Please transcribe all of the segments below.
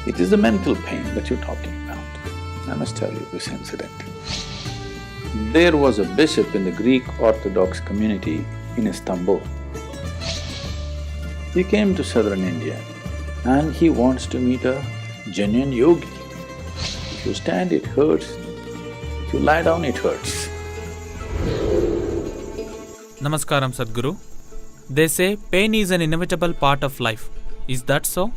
It is the mental pain that you're talking about. I must tell you this incident. There was a bishop in the Greek Orthodox community in Istanbul. He came to southern India and he wants to meet a genuine yogi. If you stand, it hurts. If you lie down, it hurts. Namaskaram, Sadhguru. They say pain is an inevitable part of life. Is that so?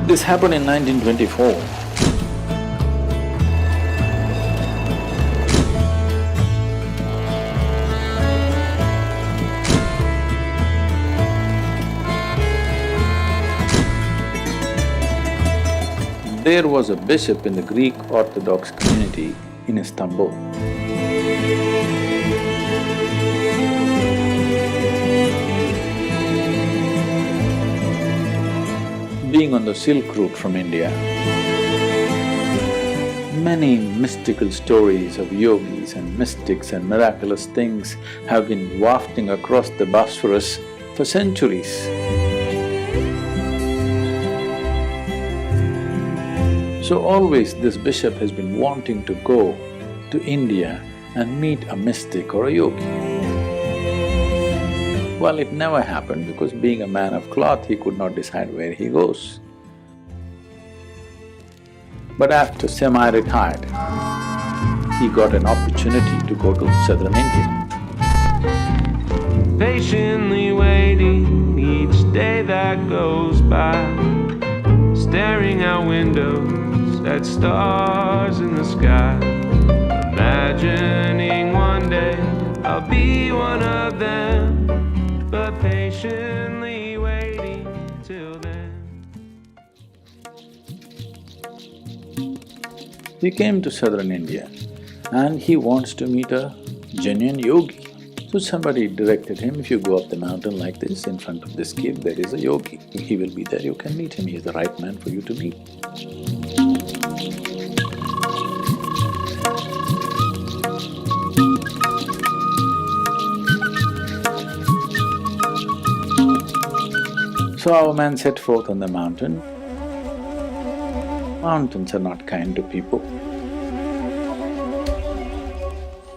This happened in 1924. There was a bishop in the Greek Orthodox community in Istanbul. Being on the Silk Route from India, many mystical stories of yogis and mystics and miraculous things have been wafting across the Bosphorus for centuries. So always this bishop has been wanting to go to India and meet a mystic or a yogi. Well, it never happened because being a man of cloth, he could not decide where he goes. But after semi-retired, he got an opportunity to go to southern India. Patiently waiting each day that goes by, staring out windows at stars in the sky, imagining one day I'll be one of them, but patiently waiting till then. He came to southern India and he wants to meet a genuine yogi. So somebody directed him, if you go up the mountain like this, in front of this cave, there is a yogi. He will be there, you can meet him, he is the right man for you to meet. So our man set forth on the mountain. Mountains are not kind to people,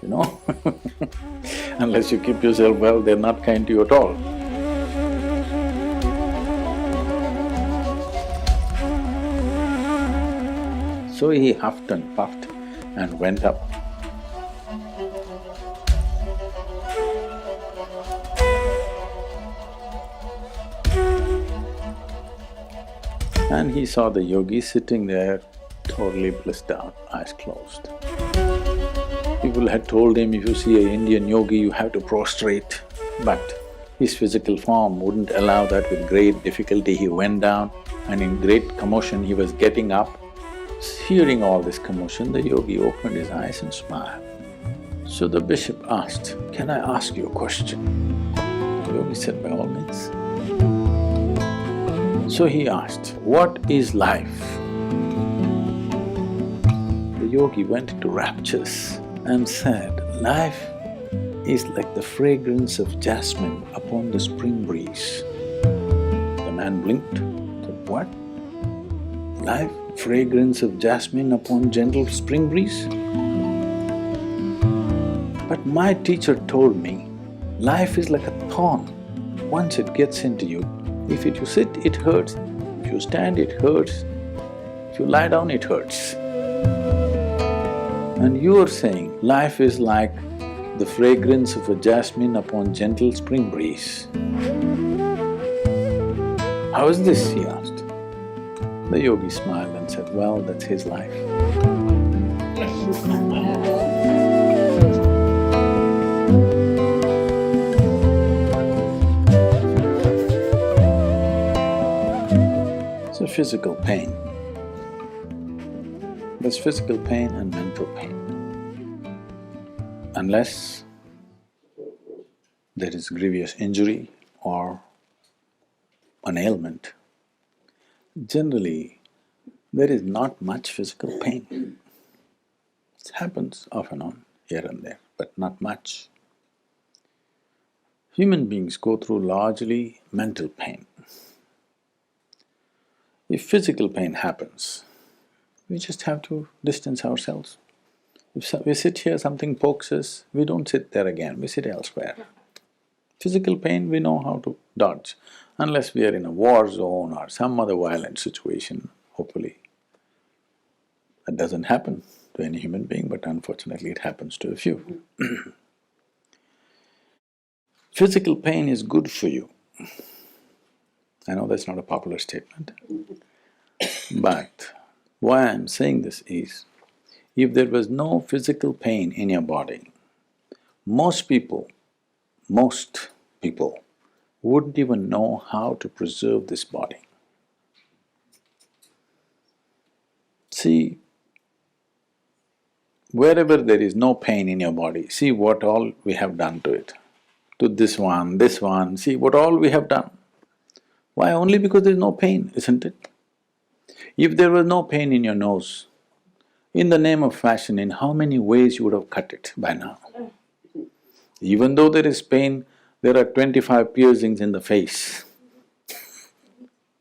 you know unless you keep yourself well, they're not kind to you at all. So he huffed and puffed and went up. And he saw the yogi sitting there, totally blissed out, eyes closed. People had told him, if you see an Indian yogi, you have to prostrate, but his physical form wouldn't allow that. With great difficulty he went down, and in great commotion he was getting up. Hearing all this commotion, the yogi opened his eyes and smiled. So the bishop asked, "Can I ask you a question?" The yogi said, "By all means." So he asked, "What is life?" The yogi went into raptures and said, "Life is like the fragrance of jasmine upon the spring breeze." The man blinked, said, "What? Life, fragrance of jasmine upon gentle spring breeze? But my teacher told me, life is like a thorn. Once it gets into you, if you sit, it hurts. If you stand, it hurts. If you lie down, it hurts. And you are saying life is like the fragrance of a jasmine upon gentle spring breeze. How is this?" he asked. The yogi smiled and said, "Well, that's his life." So physical pain. There's physical pain and mental pain. Unless there is grievous injury or an ailment, generally there is not much physical pain. It happens off and on, here and there, but not much. Human beings go through largely mental pain. If physical pain happens, we just have to distance ourselves. If we sit here, something pokes us, we don't sit there again, we sit elsewhere. Physical pain, we know how to dodge, unless we are in a war zone or some other violent situation, hopefully. That doesn't happen to any human being, but unfortunately it happens to a few. Physical pain is good for you. I know that's not a popular statement, but why I'm saying this is, if there was no physical pain in your body, most people wouldn't even know how to preserve this body. See, wherever there is no pain in your body, see what all we have done to it. To this one, see what all we have done. Why? Only because there is no pain, isn't it? If there was no pain in your nose, in the name of fashion, in how many ways you would have cut it by now? Even though there is pain, there are 25 piercings in the face.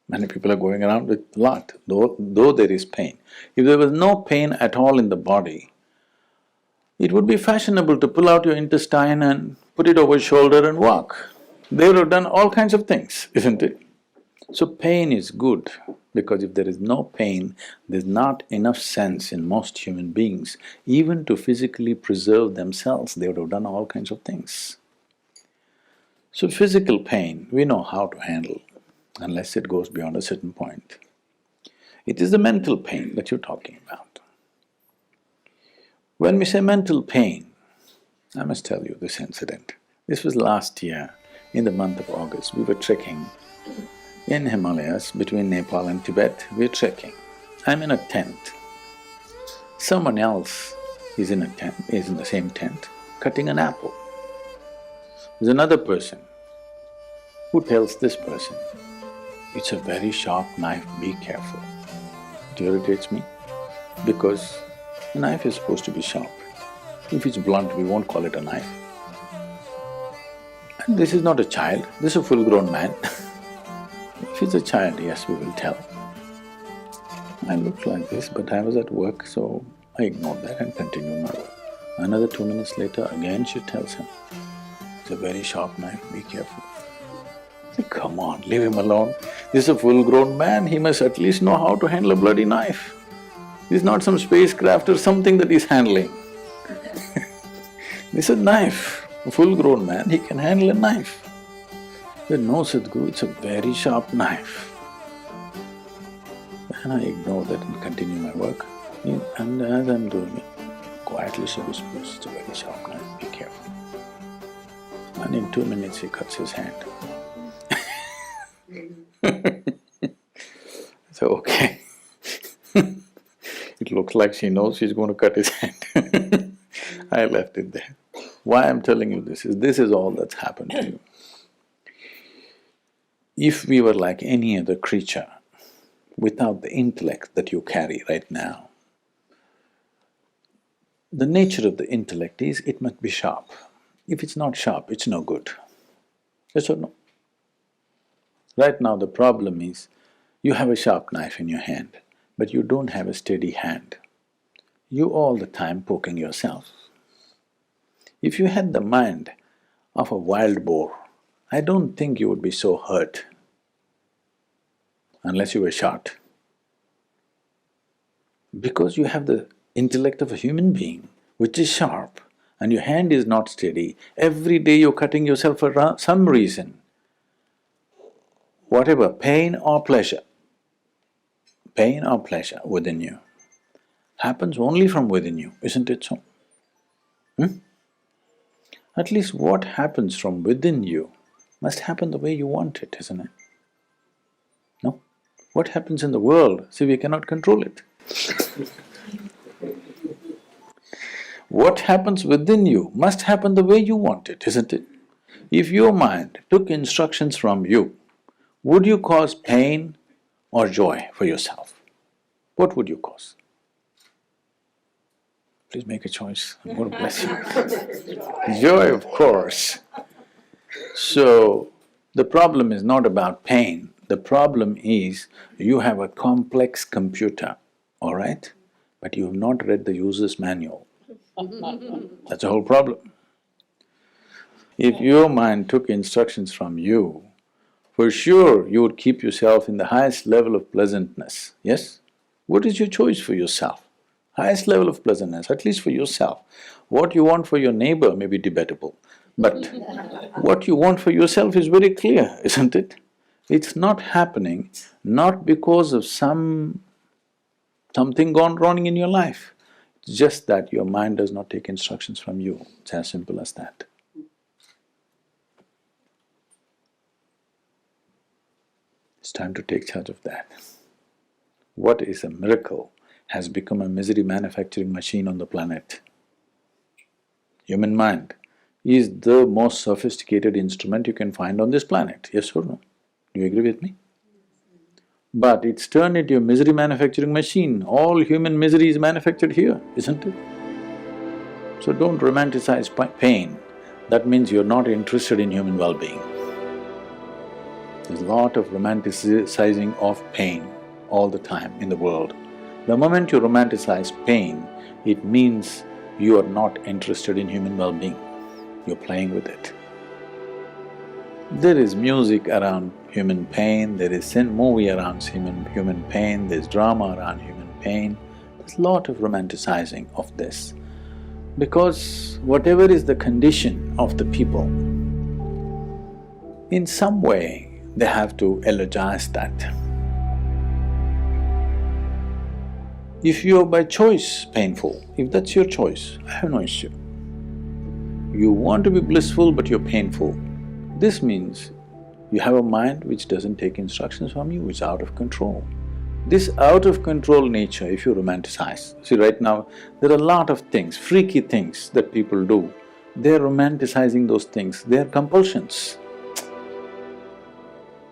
Many people are going around with a lot, though there is pain. If there was no pain at all in the body, it would be fashionable to pull out your intestine and put it over your shoulder and walk. They would have done all kinds of things, isn't it? So pain is good, because if there is no pain, there's not enough sense in most human beings even to physically preserve themselves. They would have done all kinds of things. So physical pain, we know how to handle, unless it goes beyond a certain point. It is the mental pain that you're talking about. When we say mental pain, I must tell you this incident. This was last year, in the month of August. We were trekking in Himalayas, between Nepal and Tibet. We're trekking. I'm in a tent. Someone else is in the same tent, cutting an apple. There's another person who tells this person, "It's a very sharp knife, be careful." It irritates me, because a knife is supposed to be sharp. If it's blunt, we won't call it a knife. And this is not a child, this is a full-grown man. If it's a child, yes, we will tell. I looked like this, but I was at work, so I ignored that and continued my work. Another 2 minutes later, again she tells him, "It's a very sharp knife, be careful." I say, come on, leave him alone. This is a full-grown man, he must at least know how to handle a bloody knife. This is not some spacecraft or something that he's handling. This is a knife. A full-grown man, he can handle a knife. I said, "No, Sadhguru, it's a very sharp knife." And I ignore that and continue my work. And as I'm doing it, quietly she whispers, "It's a very sharp knife, be careful." And in 2 minutes he cuts his hand. So, okay. It looks like she knows she's going to cut his hand. I left it there. Why I'm telling you this is all that's happened to you. If we were like any other creature, without the intellect that you carry right now, the nature of the intellect is it must be sharp. If it's not sharp, it's no good. Yes or no? Right now the problem is, you have a sharp knife in your hand, but you don't have a steady hand. You all the time poking yourself. If you had the mind of a wild boar, I don't think you would be so hurt unless you were shot. Because you have the intellect of a human being, which is sharp, and your hand is not steady, every day you're cutting yourself for some reason. Whatever, pain or pleasure within you, happens only from within you, isn't it so? At least what happens from within you must happen the way you want it, isn't it? No? What happens in the world, see, we cannot control it. What happens within you must happen the way you want it, isn't it? If your mind took instructions from you, would you cause pain or joy for yourself? What would you cause? Please make a choice, I'm going to bless you. Joy, of course. So, the problem is not about pain, the problem is you have a complex computer, all right? But you have not read the user's manual. That's the whole problem. If your mind took instructions from you, for sure you would keep yourself in the highest level of pleasantness, yes? What is your choice for yourself? Highest level of pleasantness, at least for yourself. What you want for your neighbor may be debatable, but what you want for yourself is very clear, isn't it? It's not happening not because of something gone wrong in your life. It's just that your mind does not take instructions from you. It's as simple as that. It's time to take charge of that. What is a miracle has become a misery manufacturing machine on the planet. Human mind is the most sophisticated instrument you can find on this planet, yes or no? Do you agree with me? But it's turned into a misery manufacturing machine. All human misery is manufactured here, isn't it? So don't romanticize pain. That means you're not interested in human well-being. There's a lot of romanticizing of pain all the time in the world. The moment you romanticize pain, it means you are not interested in human well-being. You're playing with it. There is music around human pain, there is movie around human pain, there's drama around human pain. There's a lot of romanticizing of this. Because whatever is the condition of the people, in some way they have to eulogize that. If you're by choice painful, if that's your choice, I have no issue. You want to be blissful but you're painful, this means you have a mind which doesn't take instructions from you, it's out of control. This out of control nature, if you romanticize… See, right now, there are a lot of things, freaky things that people do. They're romanticizing those things, they're compulsions.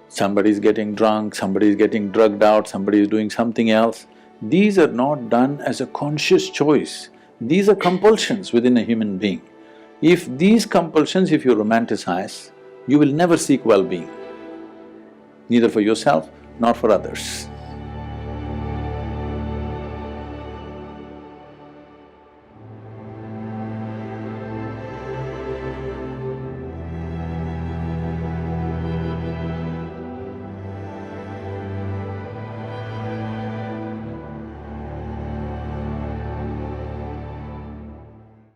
Somebody's getting drunk, somebody's getting drugged out, somebody is doing something else. These are not done as a conscious choice, these are compulsions within a human being. If these compulsions, if you romanticize, you will never seek well-being, neither for yourself nor for others.